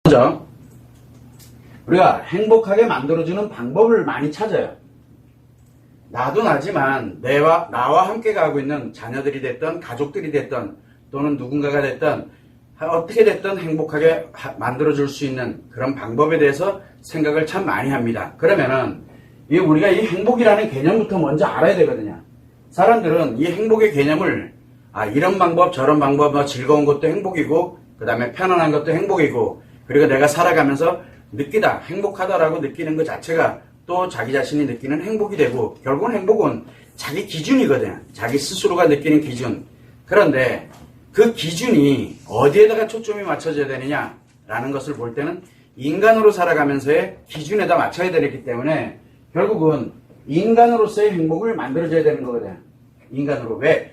먼저 우리가 행복하게 만들어주는 방법을 많이 찾아요. 나도 나지만 나와 함께 가고 있는 자녀들이 됐든 가족들이 됐든 또는 누군가가 됐든 어떻게 됐든 행복하게 만들어줄 수 있는 그런 방법에 대해서 생각을 참 많이 합니다. 그러면은 우리가 이 행복이라는 개념부터 먼저 알아야 되거든요. 사람들은 이 행복의 개념을 이런 방법 저런 방법 즐거운 것도 행복이고 그 다음에 편안한 것도 행복이고 그리고 내가 살아가면서 느끼다 행복하다라고 느끼는 것 자체가 또 자기 자신이 느끼는 행복이 되고 결국은 행복은 자기 기준이거든요. 자기 스스로가 느끼는 기준. 그런데 그 기준이 어디에다가 초점이 맞춰져야 되느냐라는 것을 볼 때는 인간으로 살아가면서의 기준에다 맞춰야 되기 때문에 결국은 인간으로서의 행복을 만들어줘야 되는 거거든요. 인간으로. 왜?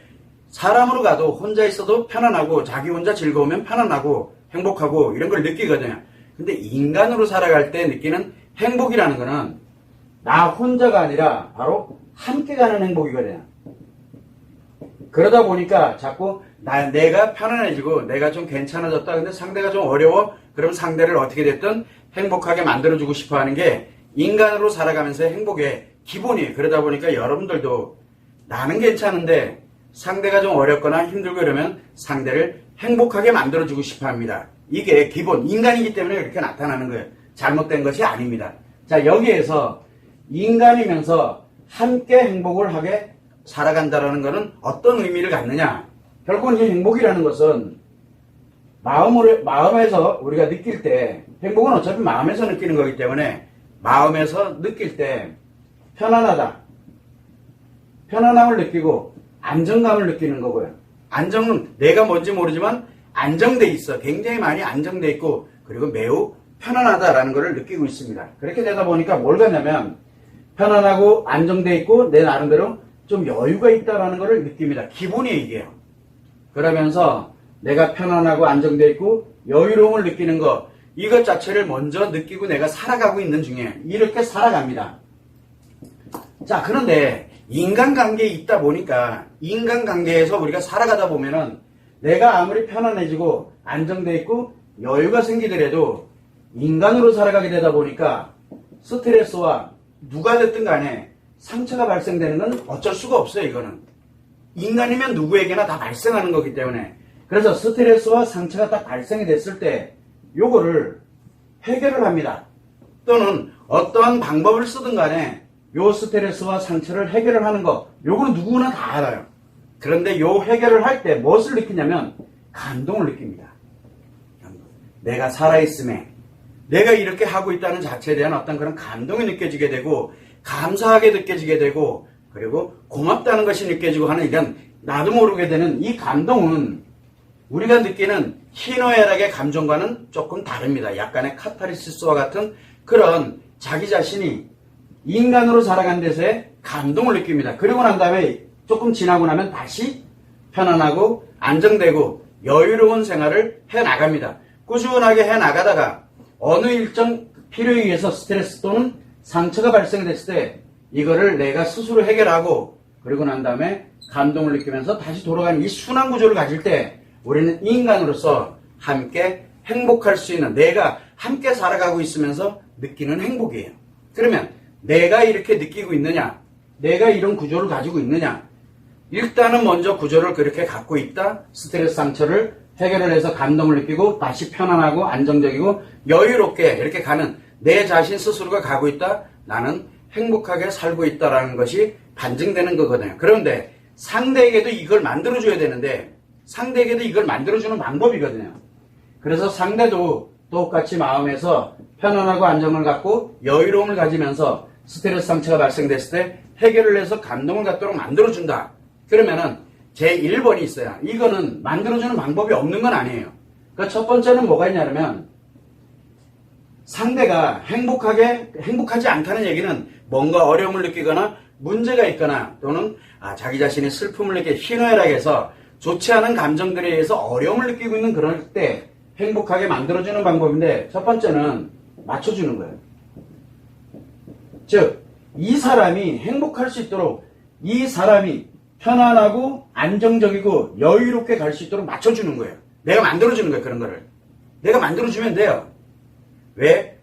사람으로 가도 혼자 있어도 편안하고 자기 혼자 즐거우면 편안하고 행복하고 이런 걸 느끼거든요. 근데 인간으로 살아갈 때 느끼는 행복이라는 거는 나 혼자가 아니라 바로 함께 가는 행복이거든요. 그러다 보니까 자꾸 내가 편안해지고 내가 좀 괜찮아졌다. 근데 상대가 좀 어려워. 그럼 상대를 어떻게 됐든 행복하게 만들어주고 싶어 하는 게 인간으로 살아가면서의 행복의 기본이에요. 그러다 보니까 여러분들도 나는 괜찮은데 상대가 좀 어렵거나 힘들고 이러면 상대를 행복하게 만들어주고 싶어 합니다. 이게 기본 인간이기 때문에 이렇게 나타나는 거예요. 잘못된 것이 아닙니다. 자, 여기에서 인간이면서 함께 행복을 하게 살아간다는 것은 어떤 의미를 갖느냐. 결국은 이 행복이라는 것은 마음에서 우리가 느낄 때 행복은 어차피 마음에서 느끼는 거기 때문에 마음에서 느낄 때 편안하다. 편안함을 느끼고 안정감을 느끼는 거고요. 안정은 내가 뭔지 모르지만 안정돼 있어. 굉장히 많이 안정돼 있고 그리고 매우 편안하다라는 것을 느끼고 있습니다. 그렇게 되다 보니까 뭘 갖냐면 편안하고 안정돼 있고 내 나름대로 좀 여유가 있다라는 것을 느낍니다. 기본이 이게요. 그러면서 내가 편안하고 안정돼 있고 여유로움을 느끼는 것 이것 자체를 먼저 느끼고 내가 살아가고 있는 중에 이렇게 살아갑니다. 자, 그런데 인간관계에 있다 보니까 인간관계에서 우리가 살아가다 보면은 내가 아무리 편안해지고 안정돼 있고 여유가 생기더라도 인간으로 살아가게 되다 보니까 스트레스와 누가 됐든 간에 상처가 발생되는 건 어쩔 수가 없어요. 이거는 인간이면 누구에게나 다 발생하는 거기 때문에 그래서 스트레스와 상처가 딱 발생이 됐을 때 요거를 해결을 합니다. 또는 어떠한 방법을 쓰든 간에 요 스트레스와 상처를 해결을 하는 거 요거는 누구나 다 알아요. 그런데 요 해결을 할 때 무엇을 느끼냐면 감동을 느낍니다. 내가 살아있음에 내가 이렇게 하고 있다는 자체에 대한 어떤 그런 감동이 느껴지게 되고 감사하게 느껴지게 되고 그리고 고맙다는 것이 느껴지고 하는 이런 나도 모르게 되는 이 감동은 우리가 느끼는 희노애락의 감정과는 조금 다릅니다. 약간의 카타르시스와 같은 그런 자기 자신이 인간으로 살아가는 데서의 감동을 느낍니다. 그리고 난 다음에 조금 지나고 나면 다시 편안하고 안정되고 여유로운 생활을 해나갑니다. 꾸준하게 해나가다가 어느 일정 필요에 의해서 스트레스 또는 상처가 발생됐을 때 이거를 내가 스스로 해결하고 그리고 난 다음에 감동을 느끼면서 다시 돌아가는 이 순환 구조를 가질 때 우리는 인간으로서 함께 행복할 수 있는 내가 함께 살아가고 있으면서 느끼는 행복이에요. 그러면 내가 이렇게 느끼고 있느냐? 내가 이런 구조를 가지고 있느냐? 일단은 먼저 구조를 그렇게 갖고 있다. 스트레스 상처를 해결을 해서 감동을 느끼고 다시 편안하고 안정적이고 여유롭게 이렇게 가는 내 자신 스스로가 가고 있다. 나는 행복하게 살고 있다라는 것이 반증되는 거거든요. 그런데 상대에게도 이걸 만들어줘야 되는데 상대에게도 이걸 만들어주는 방법이거든요. 그래서 상대도 똑같이 마음에서 편안하고 안정을 갖고 여유로움을 가지면서 스트레스 상처가 발생됐을 때 해결을 해서 감동을 갖도록 만들어준다. 그러면은 제 1번이 있어요. 이거는 만들어주는 방법이 없는 건 아니에요. 그 첫 번째는 뭐가 있냐면 상대가 행복하지 않다는 얘기는 뭔가 어려움을 느끼거나 문제가 있거나 또는 자기 자신의 슬픔을 느끼 희노애락해서 좋지 않은 감정들에 의해서 어려움을 느끼고 있는 그럴 때 행복하게 만들어주는 방법인데 첫 번째는 맞춰주는 거예요. 즉, 이 사람이 행복할 수 있도록 이 사람이 편안하고 안정적이고 여유롭게 갈 수 있도록 맞춰주는 거예요. 내가 만들어주는 거예요. 그런 거를. 내가 만들어주면 돼요. 왜?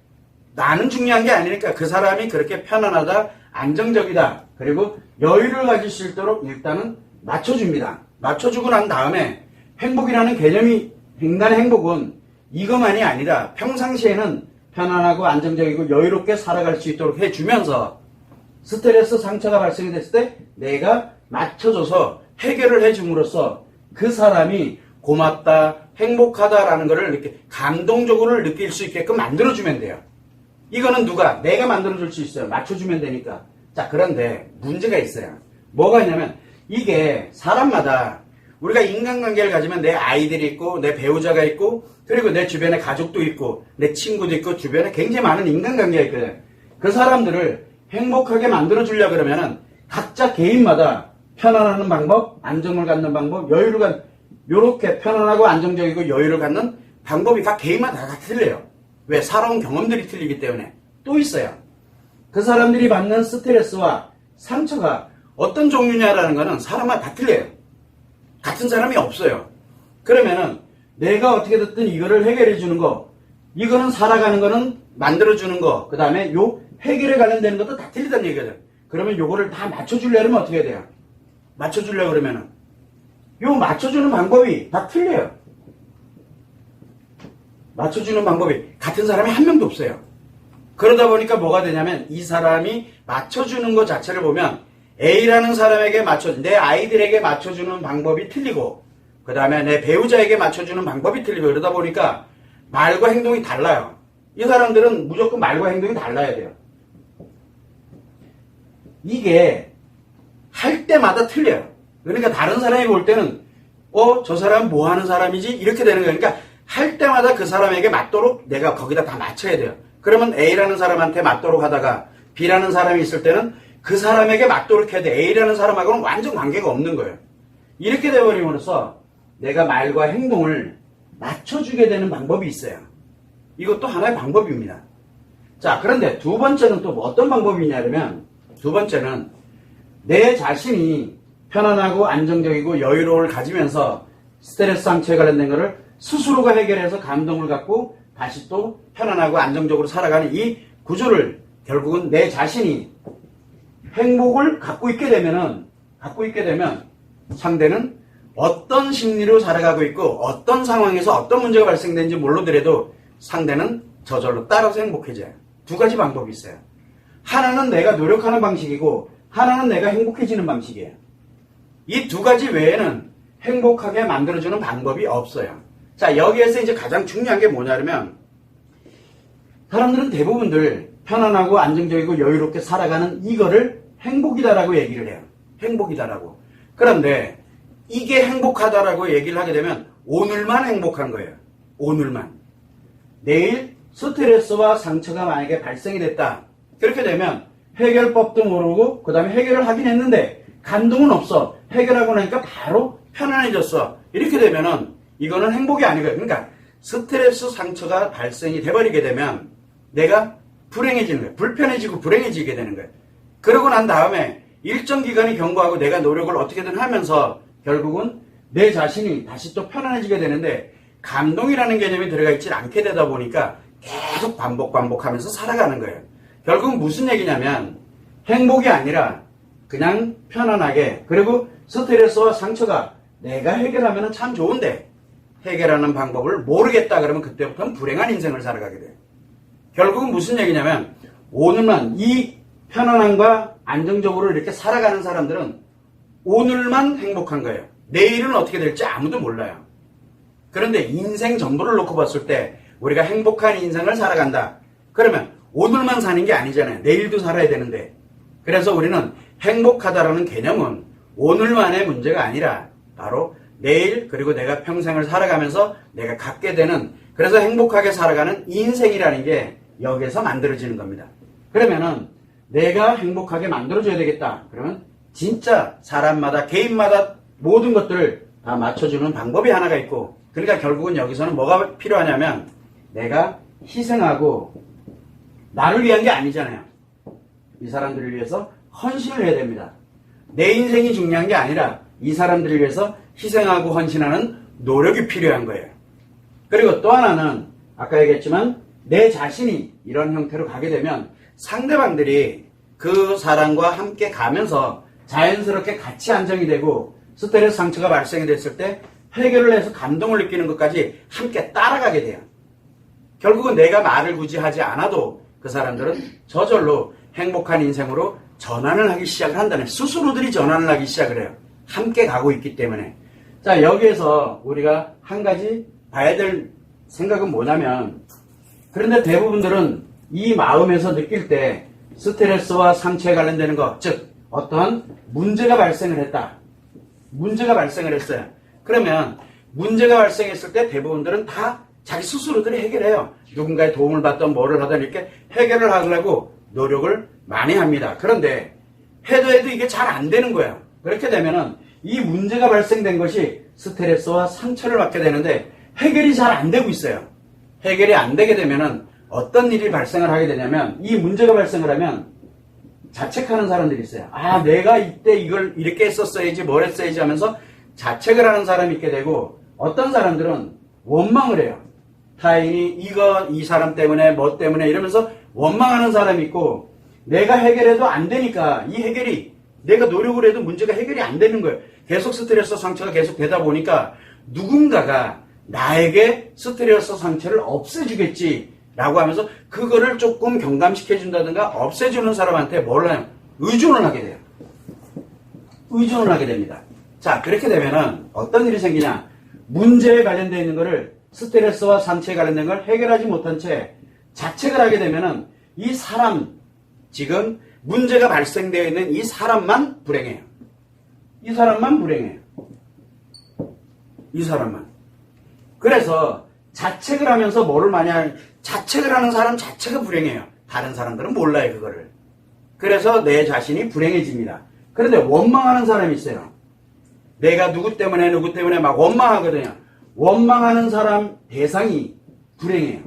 나는 중요한 게 아니니까 그 사람이 그렇게 편안하다, 안정적이다, 그리고 여유를 가질 수 있도록 일단은 맞춰줍니다. 맞춰주고 난 다음에 행복이라는 개념이, 인간의 행복은 이것만이 아니라 평상시에는 편안하고 안정적이고 여유롭게 살아갈 수 있도록 해주면서 스트레스, 상처가 발생이 됐을 때 내가 맞춰줘서 해결을 해줌으로써 그 사람이 고맙다, 행복하다라는 것을 이렇게 감동적으로 느낄 수 있게끔 만들어주면 돼요. 이거는 누가? 내가 만들어줄 수 있어요. 맞춰주면 되니까. 자, 그런데 문제가 있어요. 뭐가 있냐면 이게 사람마다 우리가 인간관계를 가지면 내 아이들이 있고 내 배우자가 있고 그리고 내 주변에 가족도 있고 내 친구도 있고 주변에 굉장히 많은 인간관계가 있거든. 그 사람들을 행복하게 만들어주려고 그러면은 각자 개인마다 편안한 방법, 안정을 갖는 방법, 여유를 갖는 요렇게 편안하고 안정적이고 여유를 갖는 방법이 각 개인마다 다 틀려요. 왜? 살아온 경험들이 틀리기 때문에. 또 있어요. 그 사람들이 받는 스트레스와 상처가 어떤 종류냐라는 거는 사람마다 다 틀려요. 같은 사람이 없어요. 그러면은 내가 어떻게 됐든 이거를 해결해 주는 거, 이거는 살아가는 거는 만들어 주는 거, 그 다음에 요 해결에 관련되는 것도 다 틀리다는 얘기거든. 그러면 요거를 다 맞춰주려면 어떻게 해야 돼요? 맞춰주려고 그러면은 요 맞춰주는 방법이 다 틀려요. 맞춰주는 방법이 같은 사람이 한 명도 없어요. 그러다 보니까 뭐가 되냐면 이 사람이 맞춰주는 것 자체를 보면 A라는 사람에게 내 아이들에게 맞춰주는 방법이 틀리고 그 다음에 내 배우자에게 맞춰주는 방법이 틀리고 그러다 보니까 말과 행동이 달라요. 이 사람들은 무조건 말과 행동이 달라야 돼요. 이게 할 때마다 틀려요. 그러니까 다른 사람이 볼 때는 저 사람 뭐 하는 사람이지? 이렇게 되는 거예요. 그러니까 할 때마다 그 사람에게 맞도록 내가 거기다 다 맞춰야 돼요. 그러면 A라는 사람한테 맞도록 하다가 B라는 사람이 있을 때는 그 사람에게 맞도록 해야 돼. A라는 사람하고는 완전 관계가 없는 거예요. 이렇게 되어버림으로써 내가 말과 행동을 맞춰주게 되는 방법이 있어요. 이것도 하나의 방법입니다. 자, 그런데 두 번째는 또 어떤 방법이냐면 두 번째는 내 자신이 편안하고 안정적이고 여유로움을 가지면서 스트레스 상처에 관련된 것을 스스로가 해결해서 감동을 갖고 다시 또 편안하고 안정적으로 살아가는 이 구조를 결국은 내 자신이 행복을 갖고 있게 되면 상대는 어떤 심리로 살아가고 있고 어떤 상황에서 어떤 문제가 발생되는지 모르더라도 상대는 저절로 따라서 행복해져요. 두 가지 방법이 있어요. 하나는 내가 노력하는 방식이고 하나는 내가 행복해지는 방식이에요. 이 두 가지 외에는 행복하게 만들어주는 방법이 없어요. 자, 여기에서 이제 가장 중요한 게 뭐냐면 사람들은 대부분들 편안하고 안정적이고 여유롭게 살아가는 이거를 행복이다라고 얘기를 해요. 행복이다라고. 그런데 이게 행복하다라고 얘기를 하게 되면 오늘만 행복한 거예요. 오늘만. 내일 스트레스와 상처가 만약에 발생이 됐다. 그렇게 되면 해결법도 모르고 그 다음에 해결을 하긴 했는데 감동은 없어. 해결하고 나니까 바로 편안해졌어. 이렇게 되면은 이거는 행복이 아니거든요. 그러니까 스트레스 상처가 발생이 돼버리게 되면 내가 불행해지는 거예요. 불편해지고 불행해지게 되는 거예요. 그러고 난 다음에 일정 기간이 경과하고 내가 노력을 어떻게든 하면서 결국은 내 자신이 다시 또 편안해지게 되는데 감동이라는 개념이 들어가 있지 않게 되다 보니까 계속 반복하면서 살아가는 거예요. 결국은 무슨 얘기냐면 행복이 아니라 그냥 편안하게 그리고 스트레스와 상처가 내가 해결하면 참 좋은데 해결하는 방법을 모르겠다 그러면 그때부터는 불행한 인생을 살아가게 돼요. 결국은 무슨 얘기냐면 오늘만 이 편안함과 안정적으로 이렇게 살아가는 사람들은 오늘만 행복한 거예요. 내일은 어떻게 될지 아무도 몰라요. 그런데 인생 전부를 놓고 봤을 때 우리가 행복한 인생을 살아간다. 그러면 오늘만 사는 게 아니잖아요. 내일도 살아야 되는데. 그래서 우리는 행복하다라는 개념은 오늘만의 문제가 아니라 바로 내일 그리고 내가 평생을 살아가면서 내가 갖게 되는 그래서 행복하게 살아가는 인생이라는 게 여기에서 만들어지는 겁니다. 그러면은 내가 행복하게 만들어줘야 되겠다. 그러면 진짜 사람마다 개인마다 모든 것들을 다 맞춰주는 방법이 하나가 있고 그러니까 결국은 여기서는 뭐가 필요하냐면 내가 희생하고 나를 위한 게 아니잖아요. 이 사람들을 위해서 헌신을 해야 됩니다. 내 인생이 중요한 게 아니라 이 사람들을 위해서 희생하고 헌신하는 노력이 필요한 거예요. 그리고 또 하나는 아까 얘기했지만 내 자신이 이런 형태로 가게 되면 상대방들이 그 사람과 함께 가면서 자연스럽게 같이 안정이 되고 스트레스 상처가 발생이 됐을 때 해결을 해서 감동을 느끼는 것까지 함께 따라가게 돼요. 결국은 내가 말을 굳이 하지 않아도 그 사람들은 저절로 행복한 인생으로 전환을 하기 시작을 한다네. 스스로들이 전환을 하기 시작을 해요. 함께 가고 있기 때문에. 자, 여기에서 우리가 한 가지 봐야 될 생각은 뭐냐면, 그런데 대부분들은 이 마음에서 느낄 때 스트레스와 상처에 관련되는 것, 즉 어떠한 문제가 발생을 했다. 문제가 발생을 했어요. 그러면 문제가 발생했을 때 대부분들은 다 자기 스스로들이 해결해요. 누군가의 도움을 받던 뭐를 하든 이렇게 해결을 하려고 노력을 많이 합니다. 그런데 해도 이게 잘 안 되는 거예요. 그렇게 되면은 이 문제가 발생된 것이 스트레스와 상처를 받게 되는데 해결이 잘 안 되고 있어요. 해결이 안 되게 되면은 어떤 일이 발생을 하게 되냐면, 이 문제가 발생을 하면 자책하는 사람들이 있어요. 아, 내가 이때 이걸 이렇게 했었어야지, 뭘 했어야지 하면서 자책을 하는 사람이 있게 되고, 어떤 사람들은 원망을 해요. 타인이 이 사람 때문에 뭐 때문에 이러면서 원망하는 사람이 있고, 내가 해결해도 안 되니까 이 해결이, 내가 노력을 해도 문제가 해결이 안 되는 거예요. 계속 스트레스 상처가 계속 되다 보니까 누군가가 나에게 스트레스 상처를 없애주겠지라고 하면서 그거를 조금 경감시켜준다든가 없애주는 사람한테 뭘 해요? 의존을 하게 돼요. 의존을 하게 됩니다. 자, 그렇게 되면은 어떤 일이 생기냐? 문제에 관련되어 있는 거를, 스트레스와 상처에 관련된 걸 해결하지 못한 채 자책을 하게 되면은 이 사람, 지금 문제가 발생되어 있는 이 사람만 불행해요. 이 사람만 불행해요. 이 사람만. 그래서 자책을 하면서 뭐를 많이 하냐, 자책을 하는 사람 자체가 불행해요. 다른 사람들은 몰라요, 그거를. 그래서 내 자신이 불행해집니다. 그런데 원망하는 사람이 있어요. 내가 누구 때문에 막 원망하거든요. 원망하는 사람 대상이 불행해요.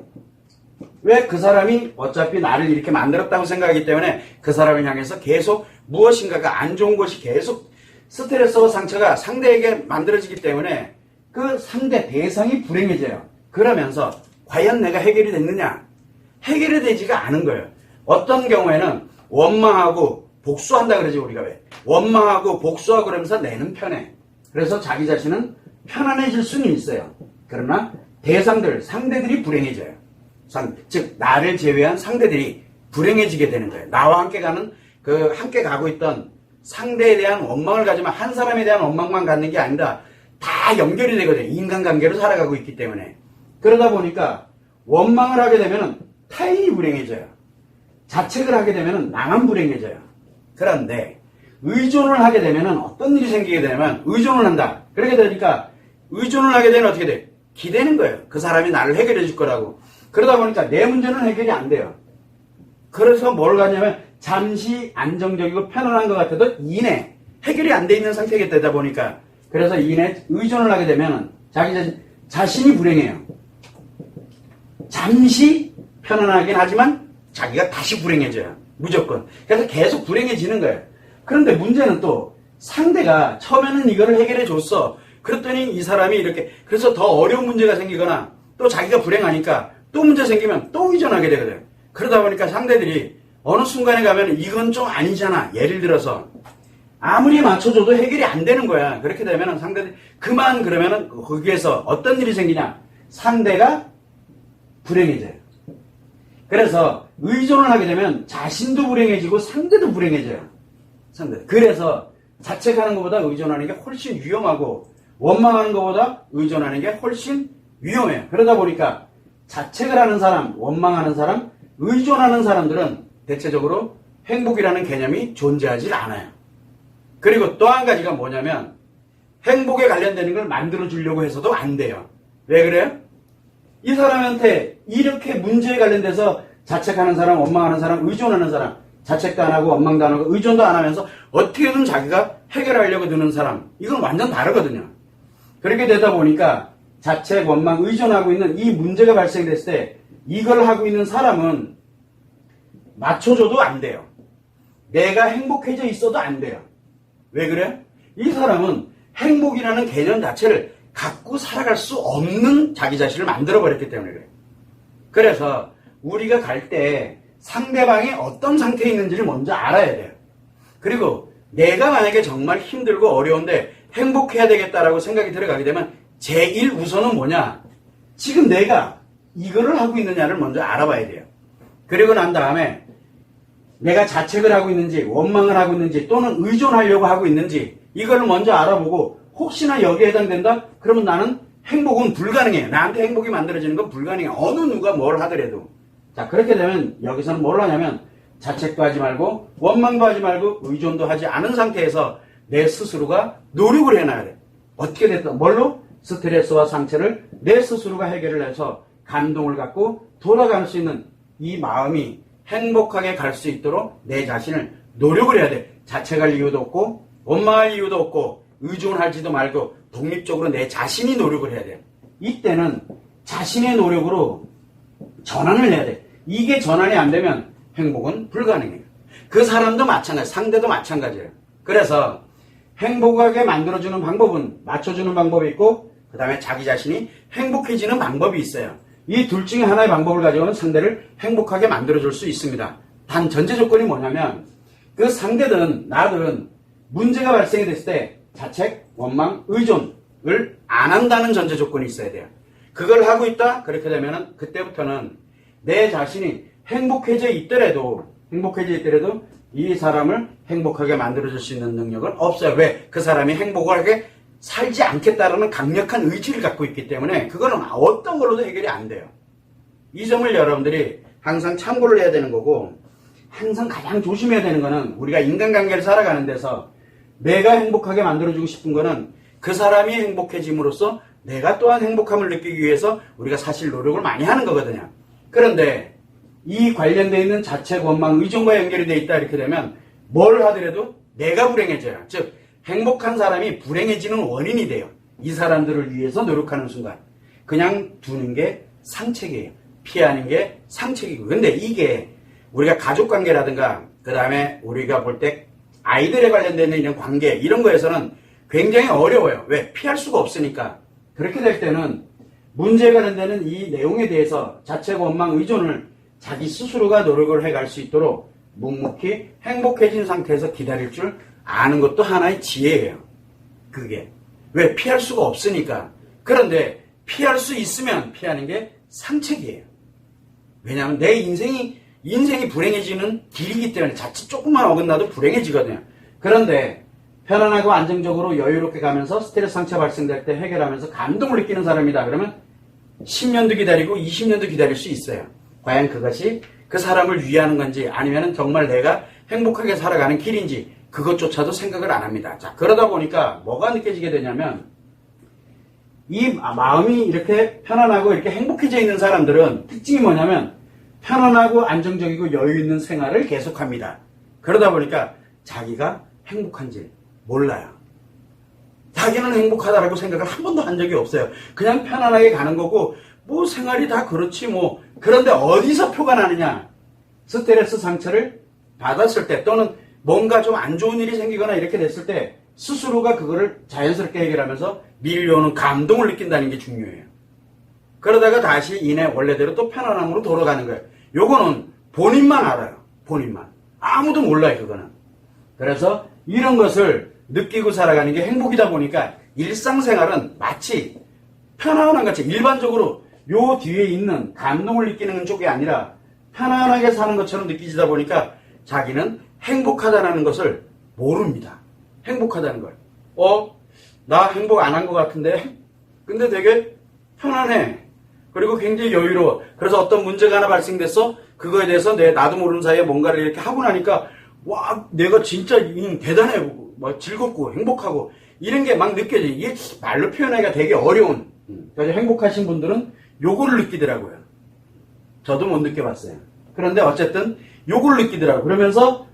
왜? 그 사람이 어차피 나를 이렇게 만들었다고 생각하기 때문에 그 사람을 향해서 계속 무엇인가가 안 좋은 것이 계속 스트레스와 상처가 상대에게 만들어지기 때문에 그 상대 대상이 불행해져요. 그러면서 과연 내가 해결이 됐느냐? 해결이 되지가 않은 거예요. 어떤 경우에는 원망하고 복수한다 그러지, 우리가 왜? 원망하고 복수하고 그러면서 내는 편해. 그래서 자기 자신은 편안해질 수는 있어요. 그러나 대상들, 상대들이 불행해져요. 즉 나를 제외한 상대들이 불행해지게 되는 거예요. 나와 함께 가는, 함께 가고 있던 상대에 대한 원망을 가지만 한 사람에 대한 원망만 갖는 게 아니라 다 연결이 되거든요. 인간관계로 살아가고 있기 때문에. 그러다 보니까 원망을 하게 되면 타인이 불행해져요. 자책을 하게 되면 나만 불행해져요. 그런데 의존을 하게 되면 어떤 일이 생기게 되면 의존을 한다. 그렇게 되니까 의존을 하게 되면 어떻게 돼? 기대는 거예요. 그 사람이 나를 해결해 줄 거라고. 그러다 보니까 내 문제는 해결이 안 돼요. 그래서 뭘 가냐면 잠시 안정적이고 편안한 것 같아도 이내 해결이 안 돼 있는 상태가 되다 보니까, 그래서 이내 의존을 하게 되면 자기 자신이 불행해요. 잠시 편안하긴 하지만 자기가 다시 불행해져요. 무조건. 그래서 계속 불행해지는 거예요. 그런데 문제는 또 상대가 처음에는 이거를 해결해 줬어. 그랬더니 이 사람이 이렇게, 그래서 더 어려운 문제가 생기거나 또 자기가 불행하니까 또 문제 생기면 또 의존하게 되거든. 그러다 보니까 상대들이 어느 순간에 가면 이건 좀 아니잖아. 예를 들어서 아무리 맞춰줘도 해결이 안 되는 거야. 그렇게 되면 상대들이 그만, 그러면은 거기에서 어떤 일이 생기냐? 상대가 불행해져요. 그래서 의존을 하게 되면 자신도 불행해지고 상대도 불행해져요. 그래서 자책하는 것보다 의존하는 게 훨씬 위험하고 원망하는 것보다 의존하는 게 훨씬 위험해요. 그러다 보니까 자책을 하는 사람, 원망하는 사람, 의존하는 사람들은 대체적으로 행복이라는 개념이 존재하지 않아요. 그리고 또 한 가지가 뭐냐면 행복에 관련되는 걸 만들어 주려고 해서도 안 돼요. 왜 그래요? 이 사람한테 이렇게 문제에 관련돼서 자책하는 사람, 원망하는 사람, 의존하는 사람, 자책도 안 하고 원망도 안 하고 의존도 안 하면서 어떻게든 자기가 해결하려고 드는 사람, 이건 완전 다르거든요. 그렇게 되다 보니까 자책, 원망, 의존하고 있는 이 문제가 발생됐을 때 이걸 하고 있는 사람은 맞춰줘도 안 돼요. 내가 행복해져 있어도 안 돼요. 왜 그래? 이 사람은 행복이라는 개념 자체를 갖고 살아갈 수 없는 자기 자신을 만들어버렸기 때문에 그래요. 그래서 우리가 갈 때 상대방이 어떤 상태에 있는지를 먼저 알아야 돼요. 그리고 내가 만약에 정말 힘들고 어려운데 행복해야 되겠다라고 생각이 들어가게 되면 제일 우선은 뭐냐? 지금 내가 이거를 하고 있느냐를 먼저 알아봐야 돼요. 그리고 난 다음에 내가 자책을 하고 있는지 원망을 하고 있는지 또는 의존하려고 하고 있는지 이걸 먼저 알아보고 혹시나 여기에 해당된다? 그러면 나는 행복은 불가능해요. 나한테 행복이 만들어지는 건 불가능해요. 어느 누가 뭘 하더라도. 자, 그렇게 되면 여기서는 뭘 하냐면 자책도 하지 말고 원망도 하지 말고 의존도 하지 않은 상태에서 내 스스로가 노력을 해놔야 돼. 어떻게 됐든 뭘로? 스트레스와 상처를 내 스스로가 해결을 해서 감동을 갖고 돌아갈 수 있는 이 마음이 행복하게 갈 수 있도록 내 자신을 노력을 해야 돼. 자책할 이유도 없고 원망할 이유도 없고 의존하지도 말고 독립적으로 내 자신이 노력을 해야 돼요. 이때는 자신의 노력으로 전환을 해야 돼. 이게 전환이 안 되면 행복은 불가능해요. 그 사람도 마찬가지, 상대도 마찬가지예요. 그래서 행복하게 만들어주는 방법은 맞춰주는 방법이 있고 그 다음에 자기 자신이 행복해지는 방법이 있어요. 이 둘 중에 하나의 방법을 가지고는 상대를 행복하게 만들어줄 수 있습니다. 단 전제 조건이 뭐냐면 그 상대든 나든 문제가 발생이 됐을 때 자책, 원망, 의존을 안 한다는 전제 조건이 있어야 돼요. 그걸 하고 있다? 그렇게 되면은 그때부터는 내 자신이 행복해져 있더라도 이 사람을 행복하게 만들어줄 수 있는 능력은 없어요. 왜? 그 사람이 행복하게 살지 않겠다라는 강력한 의지를 갖고 있기 때문에 그거는 어떤 걸로도 해결이 안 돼요. 이 점을 여러분들이 항상 참고를 해야 되는 거고 항상 가장 조심해야 되는 거는 우리가 인간관계를 살아가는 데서 내가 행복하게 만들어주고 싶은 거는 그 사람이 행복해짐으로써 내가 또한 행복함을 느끼기 위해서 우리가 사실 노력을 많이 하는 거거든요. 그런데 이 관련되어 있는 자책, 원망, 의존과 연결이 되어 있다 이렇게 되면 뭘 하더라도 내가 불행해져요. 즉 행복한 사람이 불행해지는 원인이 돼요. 이 사람들을 위해서 노력하는 순간 그냥 두는 게 상책이에요. 피하는 게 상책이고. 근데 이게 우리가 가족관계라든가 그 다음에 우리가 볼 때 아이들에 관련된 이런 관계 이런 거에서는 굉장히 어려워요. 왜? 피할 수가 없으니까. 그렇게 될 때는 문제에 관련되는 이 내용에 대해서 자책, 원망, 의존을 자기 스스로가 노력을 해갈 수 있도록 묵묵히 행복해진 상태에서 기다릴 줄 아는 것도 하나의 지혜예요. 그게. 왜? 피할 수가 없으니까. 그런데 피할 수 있으면 피하는 게 상책이에요. 왜냐하면 내 인생이 불행해지는 길이기 때문에 자칫 조금만 어긋나도 불행해지거든요. 그런데 편안하고 안정적으로 여유롭게 가면서 스트레스 상처 발생될 때 해결하면서 감동을 느끼는 사람이다. 그러면 10년도 기다리고 20년도 기다릴 수 있어요. 과연 그것이 그 사람을 위하는 건지 아니면 정말 내가 행복하게 살아가는 길인지 그것조차도 생각을 안 합니다. 자, 그러다 보니까 뭐가 느껴지게 되냐면 이 마음이 이렇게 편안하고 이렇게 행복해져 있는 사람들은 특징이 뭐냐면 편안하고 안정적이고 여유 있는 생활을 계속합니다. 그러다 보니까 자기가 행복한지 몰라요. 자기는 행복하다라고 생각을 한 번도 한 적이 없어요. 그냥 편안하게 가는 거고 뭐 생활이 다 그렇지 뭐. 그런데 어디서 표가 나느냐? 스트레스 상처를 받았을 때 또는 뭔가 좀 안 좋은 일이 생기거나 이렇게 됐을 때 스스로가 그거를 자연스럽게 해결하면서 밀려오는 감동을 느낀다는 게 중요해요. 그러다가 다시 이내 원래대로 또 편안함으로 돌아가는 거예요. 요거는 본인만 알아요. 본인만. 아무도 몰라요, 그거는. 그래서 이런 것을 느끼고 살아가는 게 행복이다 보니까 일상생활은 마치 편안한 것처럼 일반적으로 요 뒤에 있는 감동을 느끼는 쪽이 아니라 편안하게 사는 것처럼 느끼지다 보니까 자기는 행복하다는 것을 모릅니다. 행복하다는 걸. 나 행복 안 한 것 같은데? 근데 되게 편안해. 그리고 굉장히 여유로워. 그래서 어떤 문제가 하나 발생됐어? 그거에 대해서 나도 모르는 사이에 뭔가를 이렇게 하고 나니까 와, 내가 진짜 대단해. 뭐 즐겁고 행복하고 이런 게 막 느껴져. 이게 말로 표현하기가 되게 어려운. 그래서 행복하신 분들은 요거를 느끼더라고요. 저도 못 느껴봤어요. 그런데 어쨌든 요걸 느끼더라고요. 그러면서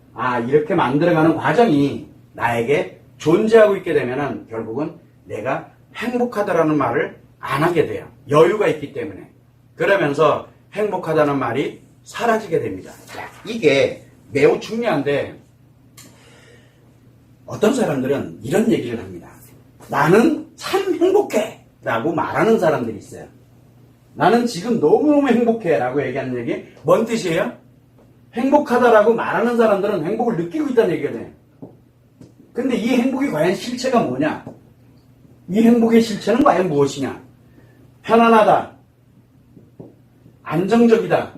이렇게 만들어가는 과정이 나에게 존재하고 있게 되면은 결국은 내가 행복하다라는 말을 안 하게 돼요. 여유가 있기 때문에. 그러면서 행복하다는 말이 사라지게 됩니다. 이게 매우 중요한데 어떤 사람들은 이런 얘기를 합니다. 나는 참 행복해 라고 말하는 사람들이 있어요. 나는 지금 너무너무 행복해 라고 얘기하는 얘기 뭔 뜻이에요? 행복하다라고 말하는 사람들은 행복을 느끼고 있다는 얘기거든요. 근데 이 행복이 과연 실체가 뭐냐? 이 행복의 실체는 과연 무엇이냐? 편안하다, 안정적이다,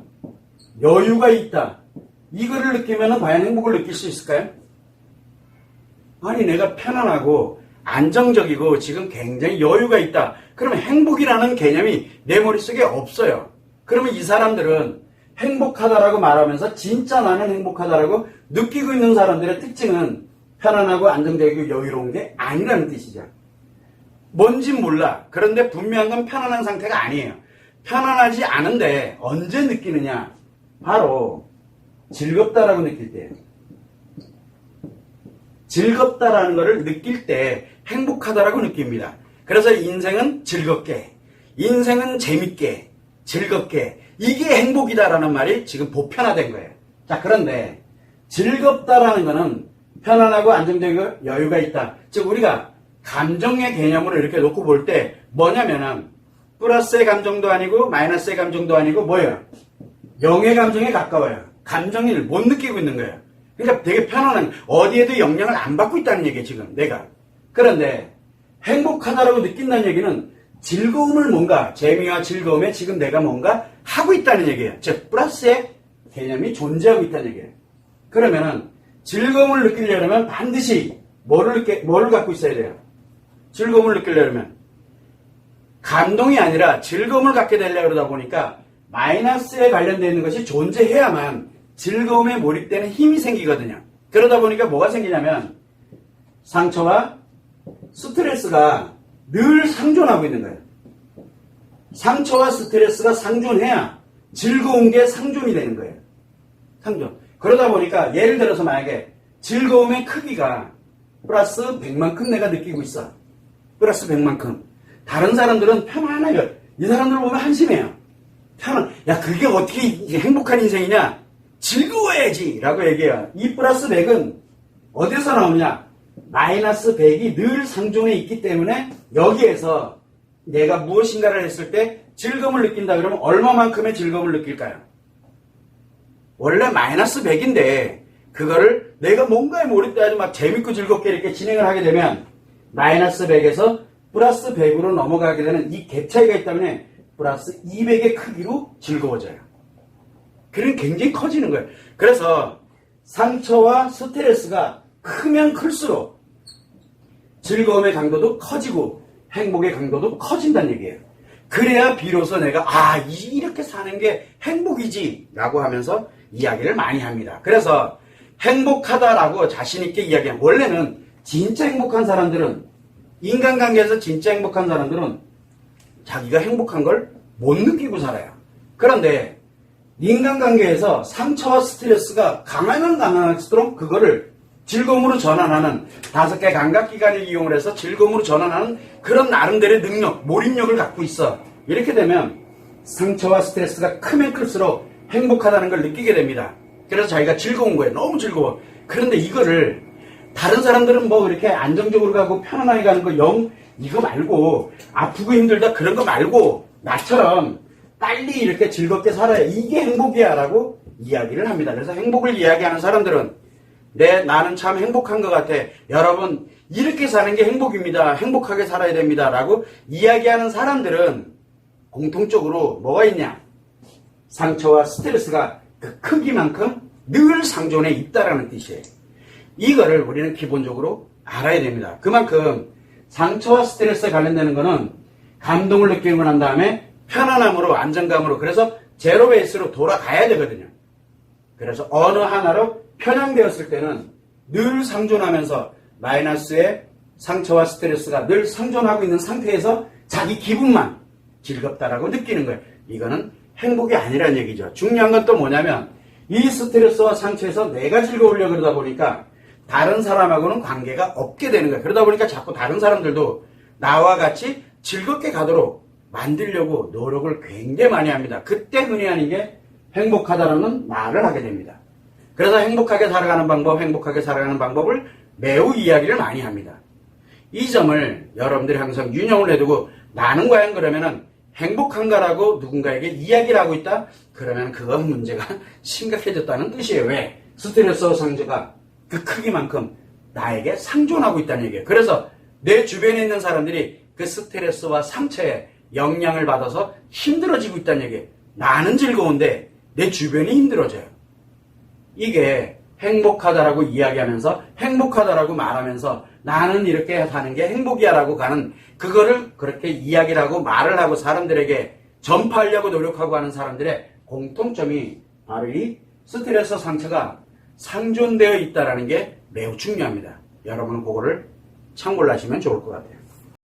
여유가 있다. 이거를 느끼면 과연 행복을 느낄 수 있을까요? 아니, 내가 편안하고 안정적이고 지금 굉장히 여유가 있다. 그러면 행복이라는 개념이 내 머릿속에 없어요. 그러면 이 사람들은 행복하다라고 말하면서 진짜 나는 행복하다라고 느끼고 있는 사람들의 특징은 편안하고 안정적이고 여유로운 게 아니라는 뜻이죠. 뭔진 몰라. 그런데 분명한 건 편안한 상태가 아니에요. 편안하지 않은데 언제 느끼느냐? 바로 즐겁다라고 느낄 때예요. 즐겁다라는 것을 느낄 때 행복하다라고 느낍니다. 그래서 인생은 즐겁게, 인생은 재밌게, 즐겁게, 이게 행복이다라는 말이 지금 보편화된 거예요. 자, 그런데 즐겁다라는 것은 편안하고 안정적이고 여유가 있다. 즉 우리가 감정의 개념으로 이렇게 놓고 볼 때 뭐냐면은 플러스의 감정도 아니고 마이너스의 감정도 아니고 뭐예요? 영의 감정에 가까워요. 감정을 못 느끼고 있는 거예요. 그러니까 되게 편안한, 어디에도 영향을 안 받고 있다는 얘기예요, 지금 내가. 그런데 행복하다라고 느낀다는 얘기는 즐거움을 뭔가, 재미와 즐거움에 지금 내가 뭔가 하고 있다는 얘기예요. 즉 플러스의 개념이 존재하고 있다는 얘기예요. 그러면은 즐거움을 느끼려면 반드시 뭐를 갖고 있어야 돼요? 즐거움을 느끼려면 감동이 아니라 즐거움을 갖게 되려고 그러다 보니까 마이너스에 관련되어 있는 것이 존재해야만 즐거움에 몰입되는 힘이 생기거든요. 그러다 보니까 뭐가 생기냐면 상처와 스트레스가 늘 상존하고 있는 거예요. 상처와 스트레스가 상존해야 즐거운 게 상존이 되는 거예요. 상존. 그러다 보니까 예를 들어서 만약에 즐거움의 크기가 플러스 100만큼 내가 느끼고 있어. 플러스 100만큼. 다른 사람들은 편안해요. 이 사람들 보면 한심해요. 야, 그게 어떻게 행복한 인생이냐? 즐거워야지! 라고 얘기해요. 이 플러스 100은 어디서 나오냐? 마이너스 100이 늘 상존해 있기 때문에 여기에서 내가 무엇인가를 했을 때 즐거움을 느낀다 그러면 얼마만큼의 즐거움을 느낄까요? 원래 마이너스 100인데 그거를 내가 뭔가에 몰입돼가지고 막 재밌고 즐겁게 이렇게 진행을 하게 되면 마이너스 100에서 플러스 100으로 넘어가게 되는 이 갭 차이가 있기 때문에 플러스 200의 크기로 즐거워져요. 그럼 굉장히 커지는 거예요. 그래서 상처와 스트레스가 크면 클수록 즐거움의 강도도 커지고 행복의 강도도 커진다는 얘기예요. 그래야 비로소 내가 이렇게 사는 게 행복이지 라고 하면서 이야기를 많이 합니다. 그래서 행복하다라고 자신있게 이야기하면 원래는 진짜 행복한 사람들은 인간관계에서 진짜 행복한 사람들은 자기가 행복한 걸 못 느끼고 살아요. 그런데 인간관계에서 상처와 스트레스가 강하면 강할수록 그거를 즐거움으로 전환하는 5개 감각기관을 이용을 해서 즐거움으로 전환하는 그런 나름대로의 능력, 몰입력을 갖고 있어. 이렇게 되면 상처와 스트레스가 크면 클수록 행복하다는 걸 느끼게 됩니다. 그래서 자기가 즐거운 거예요. 너무 즐거워. 그런데 이거를 다른 사람들은 뭐 이렇게 안정적으로 가고 편안하게 가는 거 이거 말고 아프고 힘들다 그런 거 말고 나처럼 빨리 이렇게 즐겁게 살아야 이게 행복이야 라고 이야기를 합니다. 그래서 행복을 이야기하는 사람들은 나는 참 행복한 것 같아. 여러분 이렇게 사는 게 행복입니다. 행복하게 살아야 됩니다. 라고 이야기하는 사람들은 공통적으로 뭐가 있냐? 상처와 스트레스가 그 크기만큼 늘 상존해 있다라는 뜻이에요. 이거를 우리는 기본적으로 알아야 됩니다. 그만큼 상처와 스트레스에 관련되는 거는 감동을 느끼고 난 다음에 편안함으로 안정감으로 그래서 제로 베이스로 돌아가야 되거든요. 그래서 어느 하나로 편향되었을 때는 늘 상존하면서 마이너스의 상처와 스트레스가 늘 상존하고 있는 상태에서 자기 기분만 즐겁다라고 느끼는 거예요. 이거는 행복이 아니라는 얘기죠. 중요한 건 또 뭐냐면 이 스트레스와 상처에서 내가 즐거우려고 그러다 보니까 다른 사람하고는 관계가 없게 되는 거예요. 그러다 보니까 자꾸 다른 사람들도 나와 같이 즐겁게 가도록 만들려고 노력을 굉장히 많이 합니다. 그때 흔히 하는 게 행복하다라는 말을 하게 됩니다. 그래서 행복하게 살아가는 방법을 매우 이야기를 많이 합니다. 이 점을 여러분들이 항상 윤영을 해두고 나는 과연 그러면은 행복한가라고 누군가에게 이야기를 하고 있다? 그러면 그건 문제가 심각해졌다는 뜻이에요. 왜? 스트레스와 상처가 그 크기만큼 나에게 상존하고 있다는 얘기예요. 그래서 내 주변에 있는 사람들이 그 스트레스와 상처에 영향을 받아서 힘들어지고 있다는 얘기예요. 나는 즐거운데 내 주변이 힘들어져요. 이게 행복하다라고 이야기하면서 행복하다라고 말하면서 나는 이렇게 사는 게 행복이야 라고 가는 그거를 그렇게 이야기를 하고 말을 하고 사람들에게 전파하려고 노력하고 하는 사람들의 공통점이 바로 이 스트레스 상처가 상존되어 있다는 게 매우 중요합니다. 여러분은 그거를 참고를 하시면 좋을 것 같아요.